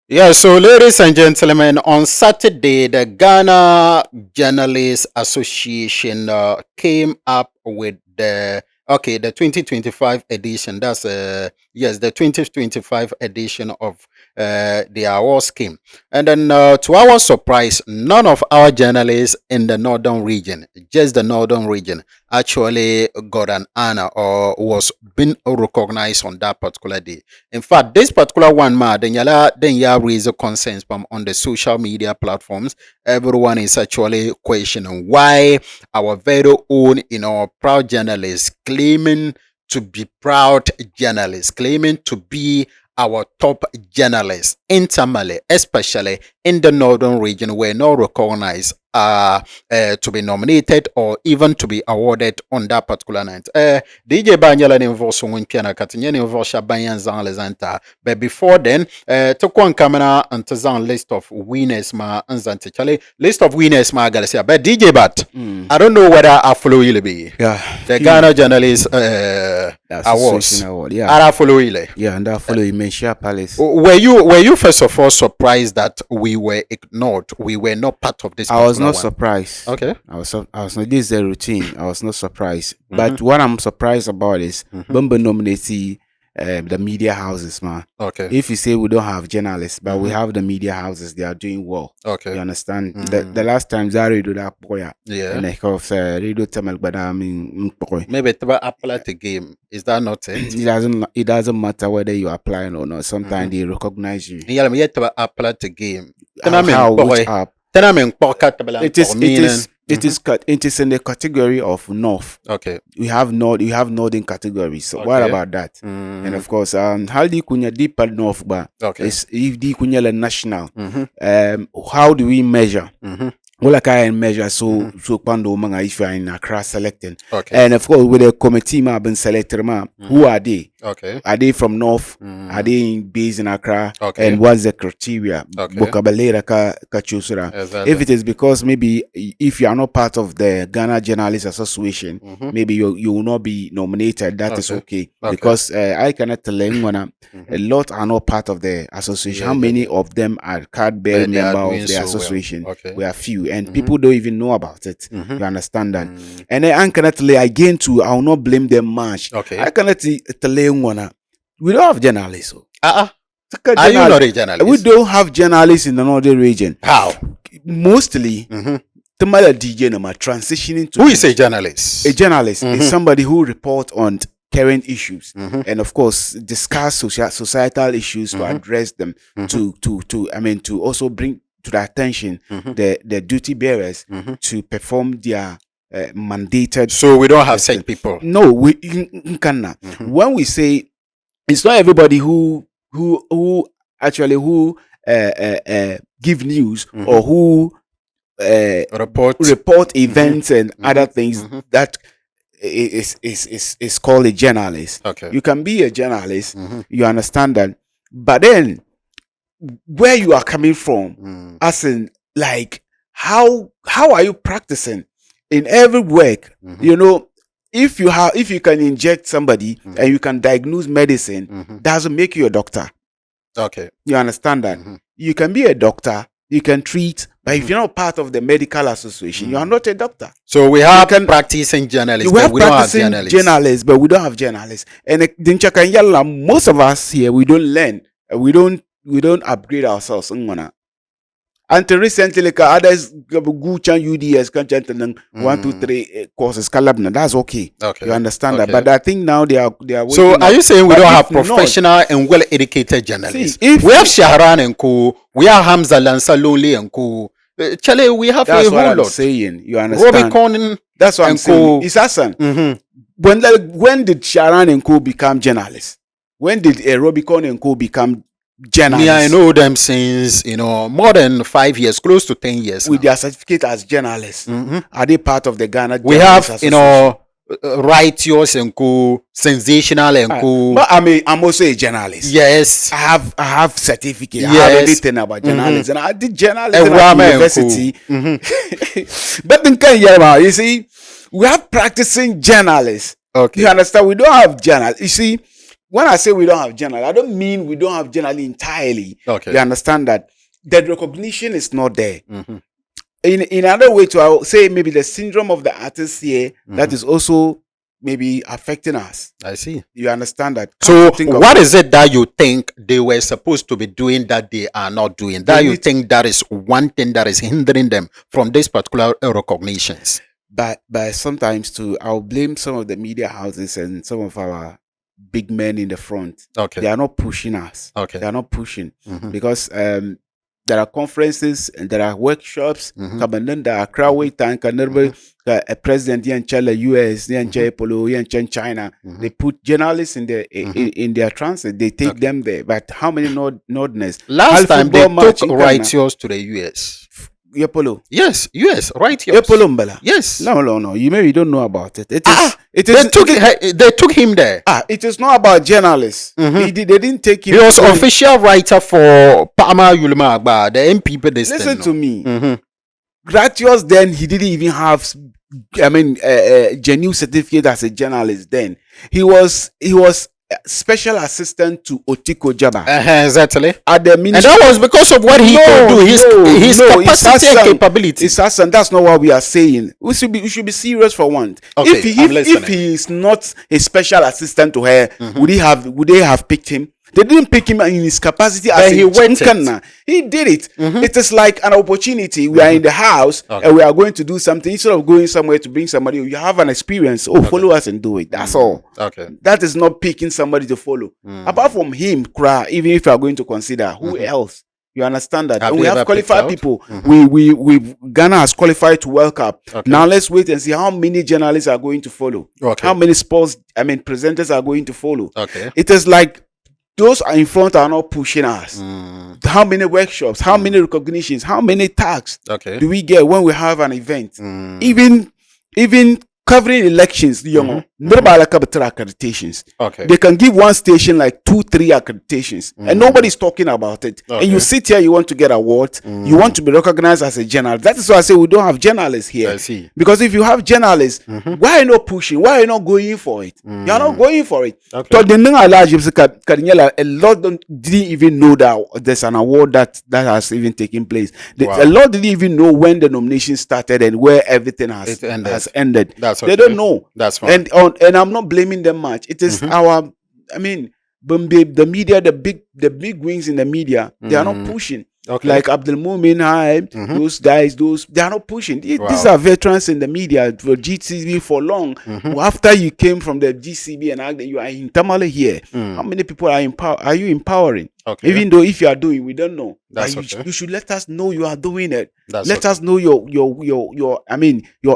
Yeah, so ladies and gentlemen, on Saturday, the Ghana Journalists Association came up with the 2025 edition. That's yes, the 2025 edition of the award scheme. And then to our surprise, none of our journalists in the northern region, just the northern region, actually got an honor or was being recognized on that particular day. In fact, this particular one, then ya raise concerns from on the social media platforms. Everyone is actually questioning why our very own, proud journalists claiming to be proud journalists, claiming to be our top journalists in Tamale, especially in the northern region, were not recognized to be nominated or even to be awarded on that particular night. DJ Banyala involves one piano cutting involves Shabayan Zan Lezanta. But before then, to one camera and to Zan list of winners ma Anzante Chale, list of winners ma Galaxia. But DJ Bat, I don't know whether I follow you be. Yeah. The Ghana Journalist Awards. Association award. Yeah. I follow you. Yeah, and I follow Menchia Palace. Were you first of all surprised that we were ignored? We were not part of this. I was not one? surprised. Okay. I was not, this is a routine. I was not surprised. But what I'm surprised about is Bumba nominating the media houses, man. Okay. If you say we don't have journalists, but we have the media houses, they are doing well. Okay. You understand? The last time Zari do that boy, Yeah. and I of radio Tamale, but I mean, Maybe to apply the game. Is that not it? it doesn't matter whether you're applying or not. Sometimes they recognize you. Yeah, me yet to apply the game. Which app? It is in the category of North. Okay. We have northern categories. So what about that? And of course, how do you kunya deeper North ba? Okay. Is if the kunya la national. How do we measure? Well, like I measure so pando manga if you are in Accra selecting. Okay. And of course, with the committee ma been selected ma, who are they? Okay. Are they from North? Are they based in Accra? Okay. And what's the criteria? Okay. If it is because maybe if you are not part of the Ghana Journalists Association, maybe you will not be nominated. That is okay. Because I cannot tell anyone a lot are not part of the association. How many of them are card-bearing member of the association? Well. Okay. We are few, and people don't even know about it. You understand that? And then I cannot tell again too. I will not blame them much. Okay. I cannot tell anyone. We don't have journalists. Are you not a journalist? We don't have journalists in the northern region. How? Mostly, Tamale DJ are transitioning to. Who is a journalist? A journalist is somebody who reports on current issues and of course discuss societal issues to address them to also bring to the attention the duty bearers to perform their mandated. So we don't have such people. No, we cannot. When we say it's not everybody who actually give news or who report events and other things that is called a journalist. Okay. You can be a journalist, you understand that, but then where you are coming from, as in like how are you practicing in every work? You know, if you can inject somebody and you can diagnose medicine, doesn't make you a doctor. Okay. You understand that? You can be a doctor, you can treat, but if you're not part of the medical association, you are not a doctor. So we have practicing journalists, but we don't have journalists. But we don't have journalists. And most of us here, we don't learn. We don't upgrade ourselves. Until recently, like others Guchan UDS can 1, 2, 3 courses. That's okay. Okay. You understand that. But I think now they are. So are you saying we don't have professional and well educated journalists? See, we have Shahran and Co. We have Hamza Lansaloli and Co. Chale, we have that's a what whole I'm lot. saying. You understand? Robbie Conan. That's what I'm saying. It's Hassan. When did Sharon and Co become journalists? When did Robicon and Co become journalists? Yeah, I know them since more than 5 years, close to 10 years. With their certificate as journalists, are they part of the Ghana? We have righteous and co, sensational and co. But I'm also a journalist. Yes, I have certificate. Yes. I have everything about journalism, and I did journalism at university. But in Kenya, you see, we have practicing journalists. Okay, you understand? We don't have journalists. You see, when I say we don't have journalists, I don't mean we don't have journalists entirely. Okay. You understand that the recognition is not there. Mm-hmm. In another way, to I would say maybe the syndrome of the artist here that is also maybe affecting us. I see. You understand that? So what is it that you think they were supposed to be doing that they are not doing? That you think that is one thing that is hindering them from this particular recognitions? But sometimes too, I'll blame some of the media houses and some of our big men in the front. Okay. They are not pushing us. Okay. They are not pushing because there are conferences and there are workshops. There are crowd tank and a president in US, in China. They put journalists in their transit. They take them there. But how many nordness? Last time they took righteous to the US. Yepolo. Yes, US, righteous. Yepolo. Yes. No. You maybe don't know about it. They took him there. It is not about journalists. They didn't take him. He was official writer for Pama Yulumagba, the MPP. Listen to me. Gratius then, he didn't even have genuine certificate as a journalist then. He was special assistant to Otiko Jaba. Exactly. At the ministry. And that was because of what he could do, his capacity and capability. That's not what we are saying. We should be serious for once. Okay, if he is not a special assistant to her, would they have picked him? They didn't pick him in his capacity as a chinkana. He did it. It is like an opportunity. We are in the house and we are going to do something. Instead of going somewhere to bring somebody, you have an experience. Follow us and do it. That's all. Okay. That is not picking somebody to follow. Apart from him, even if you are going to consider who else. You understand that? And we have qualified people. Ghana has qualified to World Cup. Okay. Now let's wait and see how many journalists are going to follow. Okay. How many presenters are going to follow. Okay. It is like those are in front are not pushing us. How many workshops, how many recognitions, how many tags do we get when we have an event? Even covering elections, accreditations. Okay. They can give one station like 2-3 accreditations, and nobody's talking about it. Okay. And you sit here, you want to get awards, you want to be recognized as a journalist. That is why I say we don't have journalists here. I see. Because if you have journalists, why are you not pushing? Why are you not going for it? You are not going for it. Okay. So a lot didn't even know that there's an award that has even taken place. A lot didn't even know when the nomination started and where everything has ended. They don't know. That's fine. And I'm not blaming them much. It is the media, the big wings in the media, they are not pushing. Okay. Like Abdul Mumin, those guys, they are not pushing. These are veterans in the media for GCB for long. After you came from the GCB and you are in Tamale here, how many people are you empowering? Okay. Even though if you are doing, we don't know. You should let us know you are doing it. Let okay. us know your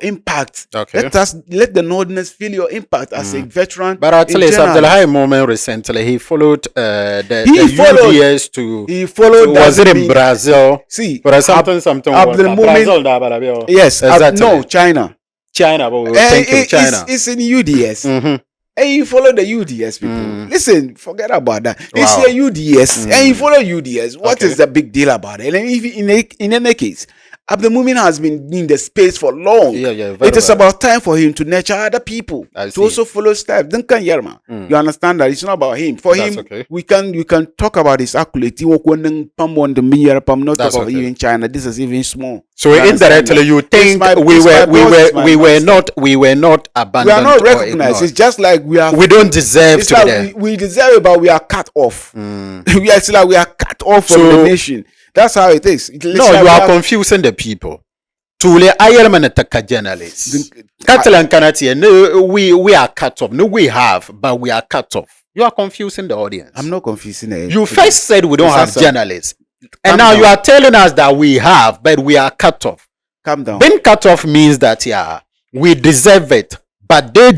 impact. Okay. Let the Northerners feel your impact as a veteran. But at least Abdullah moment recently he followed UDS to was it in Brazil? See, something Brazil. Yes, exactly. No, China. But thank you, China. It's in UDS. And you follow the UDS people. Listen, forget about that. It's your UDS, and you follow UDS. What is the big deal about it? And if in any case, Abdul Mumin has been in the space for long. It is about time for him to nurture other people to also follow steps. You understand that it's not about him. For him, we can talk about his accolade. Not about even China. This is even small. So indirectly, you think we were not abandoned. We are not recognized. It's just like we don't deserve to be there. We deserve it, but we are cut off. We are cut off from the nation. That's how it is. You are confusing the people. Tule ayerman taka journalists. Catalan Canati, no, we are cut off. No, we have, but we are cut off. You are confusing the audience. I'm not confusing it. You first said we don't have journalists. And now you are telling us that we have, but we are cut off. Calm down. Being cut off means that, we deserve it, but they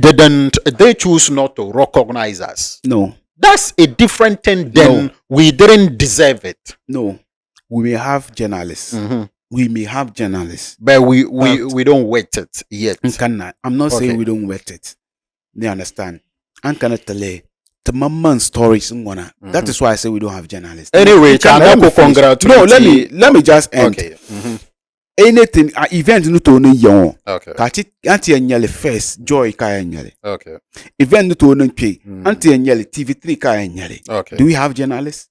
choose not to recognize us. No. That's a different thing than we didn't deserve it. No. We may have journalists. We may have journalists. But we don't wet it yet. I'm not saying we don't wet it. You understand? I'm gonna tell you the man stories. That is why I say we don't have journalists. Anyway, let me just end. Okay. anything event no to no yon. Okay. Kachi anti enyele first joy ka enyele. Okay. Event no to no pay. Anti enyele TV3 ka enyele. Okay. Do we have journalists?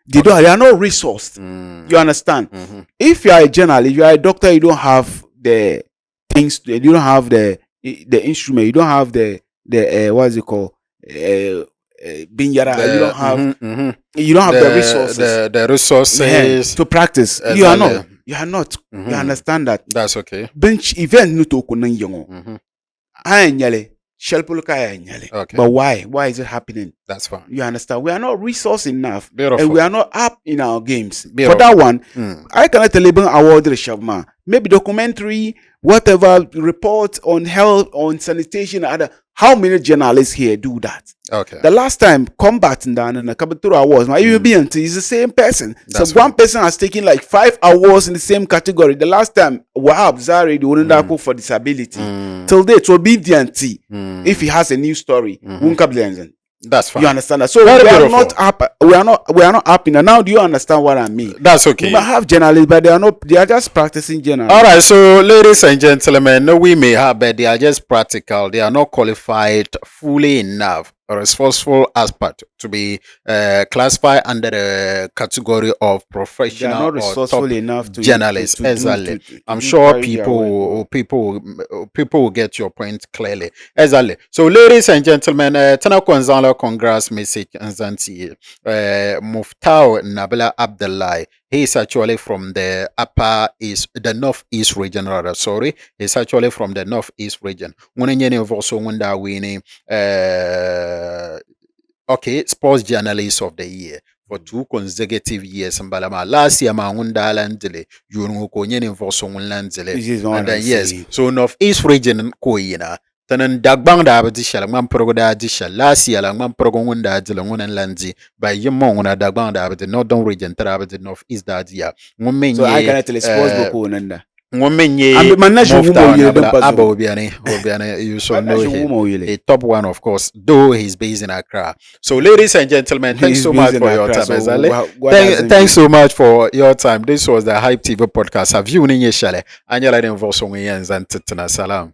They are not resourced. You understand? If you are a journalist, you are a doctor, you don't have the things, you don't have the instrument, you don't have the what is it called? Binyara, you don't have the resources. The resources to practice. Exactly. You are not. You understand that? That's okay. Bench event no to kunan yongo. Okay. But why? Why is it happening? That's fine. You understand? We are not resource enough. Beautiful. And we are not up in our games. Beautiful. For that one, I cannot tell you award the Shavma. Maybe documentary, whatever, report on health, on sanitation, other. How many journalists here do that? Okay. The last time combat in the Kabatura awards, my UBNT is the same person. That's so one person has taken like 5 awards in the same category. The last time Wahab Zari, the one for disability. Till date, obedient. If he has a new story, that's fine. You understand that? So we are not up. We are not up in. Now, do you understand what I mean? That's okay. We might have journalists, but they are not. They are just practicing journalism. All right. So, ladies and gentlemen, no, we may have, but they are just practical. They are not qualified fully enough or resourceful aspect to be classified under the category of professional. They are not resourceful enough to journalists. Exactly. I'm sure people will get your point clearly. Exactly. So, ladies and gentlemen, Tana Kwanzala congrats message Nzanti Muftau Nabila Abdullah. He is actually from the northeast region, rather. Sorry, he's actually from the northeast region. Okay, sports journalist of the year for 2 consecutive years. Mbalama last year maungunda landele yungu konye invoso landele. And then yes, so northeast region koyina. Tanan dagbang da abdi shala ngam progo da adisha last year la ngam progo ngunda adila ngunan landi by yemo nguna dagbang da abdi northern region tara abdi northeast da adia. So I can tell sports book nanda. Ngomenye you should know him. A top one, of course, though he's based in Accra. So, ladies and gentlemen, thanks so much for your time. Thanks so much for your time. This was the Hype TV podcast. Have you in Yeshale? Anyala Salam.